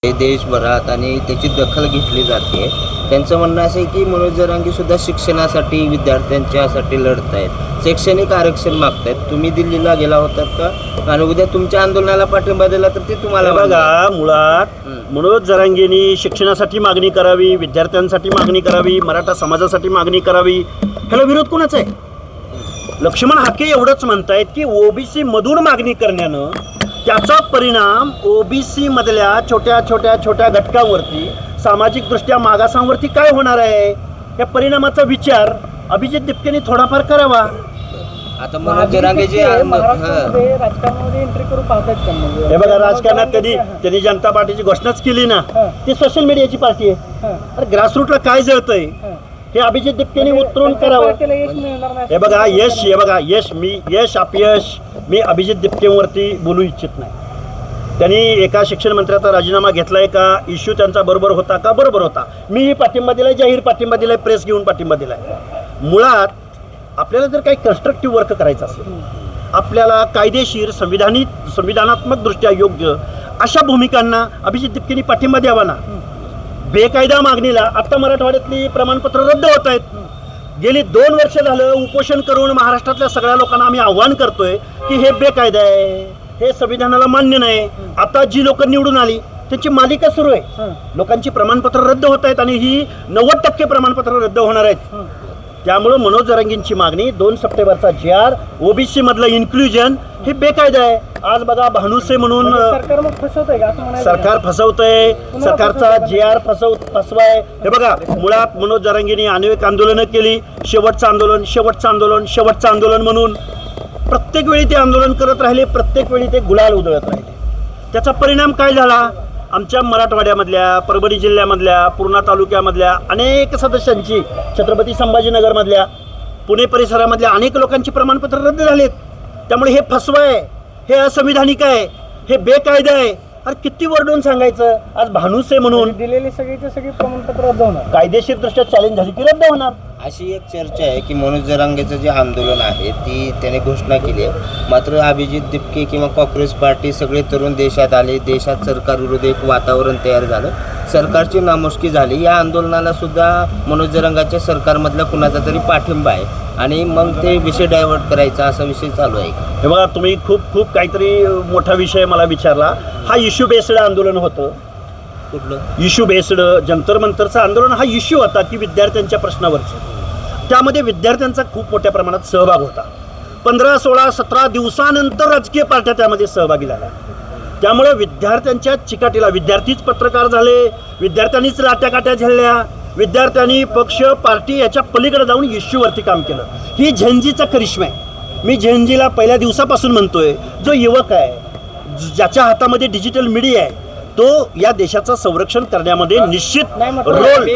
देशभरात आणि त्याची दखल घेतली जाते। त्यांचं म्हणणं असं आहे की मनोज जरांगे सुद्धा शिक्षणासाठी विद्यार्थ्यांच्यासाठी लढत आहेत, शैक्षणिक आरक्षण मागतायत। तुम्ही दिल्लीला गेला होतात का आणि उद्या तुमच्या आंदोलनाला पाठिंबा दिला तर ते तुम्हाला बघा, मुळात मनोज जरांगेंनी शिक्षणासाठी मागणी करावी, विद्यार्थ्यांसाठी मागणी करावी, मराठा समाजासाठी मागणी करावी। ह्याला विरोध कोणाचा आहे? लक्ष्मण हाके एवढंच म्हणतायत की ओबीसी मधून मागणी करण्यानं त्याचा परिणाम ओबीसी मधल्या छोट्या घटकांवरती, सामाजिक दृष्ट्या मागासांवरती काय होणार आहे, या परिणामाचा विचार अभिजित दिपकेंनी थोडाफार करावा। आता मनोज जरांगे जे राजकारणामध्ये एंट्री करू पाहतात का? हे बघा, राजकारणात त्यांनी जनता पार्टीची घोषणाच केली ना, ती सोशल मीडियाची पार्टी आहे। अरे ग्रासरूटला काय जळतंय हे अभिजित दिपकेंनी उतरून करावं। हे बघा, यश अपयश मी अभिजित दिपकेंवरती बोलू इच्छित नाही। त्यांनी एका शिक्षण मंत्र्याचा राजीनामा घेतलाय का, इश्यू त्यांचा बरोबर होता का? बरोबर होता। मी पाठिंबा दिलाय, जाहीर पाठिंबा दिलाय, प्रेस घेऊन पाठिंबा दिलाय। मुळात आपल्याला जर काही कन्स्ट्रक्टिव्ह वर्क करायचं असेल, आपल्याला कायदेशीर संविधानात्मक दृष्ट्या योग्य अशा भूमिकांना अभिजित दिपकेंनी पाठिंबा द्यावा ना। बेकायदा मागणीला आता मराठवाड्यातली प्रमाणपत्र रद्द होत आहेत। गेली 2 वर्ष झालं उपोषण करून महाराष्ट्रातल्या सगळ्या लोकांना आम्ही आव्हान करतोय की हे बेकायदा आहे, हे संविधानाला मान्य नाही। आता जी लोक निवडून आली त्यांची मालिका सुरू आहे, लोकांची प्रमाणपत्र रद्द होत आहेत आणि ही 90% प्रमाणपत्र रद्द होणार आहेत। त्यामुळे मनोज जरांगेंची मागणी 2 सप्टेंबरचा JR, ओबीसी मधलं इन्क्लुजन हे बेकायदा आहे। आज बघा, भानुसे म्हणून सरकार फसवतंय, सरकारचा JR फसवाय। हे बघा, मुळात मनोज जरांगेंनी अनेक आंदोलनं केली, शेवटचं आंदोलन म्हणून प्रत्येक वेळी ते आंदोलन करत राहिले, प्रत्येक वेळी ते गुलाल उधळत राहिले। त्याचा परिणाम काय झाला? आमच्या मराठवाड्यामधल्या, परभणी जिल्ह्यामधल्या, पूर्णा तालुक्यामधल्या अनेक सदस्यांची, छत्रपती संभाजीनगरमधल्या, पुणे परिसरामधल्या अनेक लोकांची प्रमाणपत्र रद्द झालेत। त्यामुळे हे फसवाय, हे असंविधानिक आहे, हे बेकायदा आहे। अरे किती वरडून सांगायचं? आज भानुसे म्हणून दिलेली सगळी प्रमाणपत्र रद्द होणार, कायदेशीर दृष्ट्या चॅलेंज झाली की रद्द होणार। अशी एक चर्चा आहे की मनोज जरांगेचं जे आंदोलन आहे ती त्याने घोषणा केली आहे, मात्र अभिजित दिपके किंवा काँग्रेस पार्टी सगळे तरुण देशात आले, देशात सरकारविरोधी एक वातावरण तयार झालं, सरकारची नामुष्की झाली। या आंदोलनाला सुद्धा मनोज जरांगेच्या सरकारमधला कुणाचा तरी पाठिंबा आहे आणि मग ते विषय डायव्हर्ट करायचा असा विषय चालू आहे। हे बघा, तुम्ही खूप काहीतरी मोठा विषय मला विचारला। हा इश्यू बेस्ड आंदोलन होतं। कुठलं इश्यू बेस्ड जंतर मंतरचं आंदोलन हा इश्यू होता की विद्यार्थ्यांच्या प्रश्नावरचं। त्यामध्ये विद्यार्थ्यांचा खूप मोठ्या प्रमाणात सहभाग होता। 15, 16, 17 दिवसानंतर राजकीय पार्ट्या त्यामध्ये सहभागी झाल्या। त्यामुळे विद्यार्थ्यांच्या चिकाटीला विद्यार्थीच पत्रकार झाले, विद्यार्थ्यांनीच लाट्याकाट्या झेलल्या, विद्यार्थ्यांनी पक्ष पार्टी याच्या पलीकडे जाऊन इश्यूवरती काम केलं। ही झेंजीचा करिश्मा आहे। मी झेंजीला पहिल्या दिवसापासून म्हणतोय, जो युवक आहे, ज्याच्या हातामध्ये डिजिटल मीडिया आहे, तो या देशाचं संरक्षण करण्यामध्ये निश्चित रोल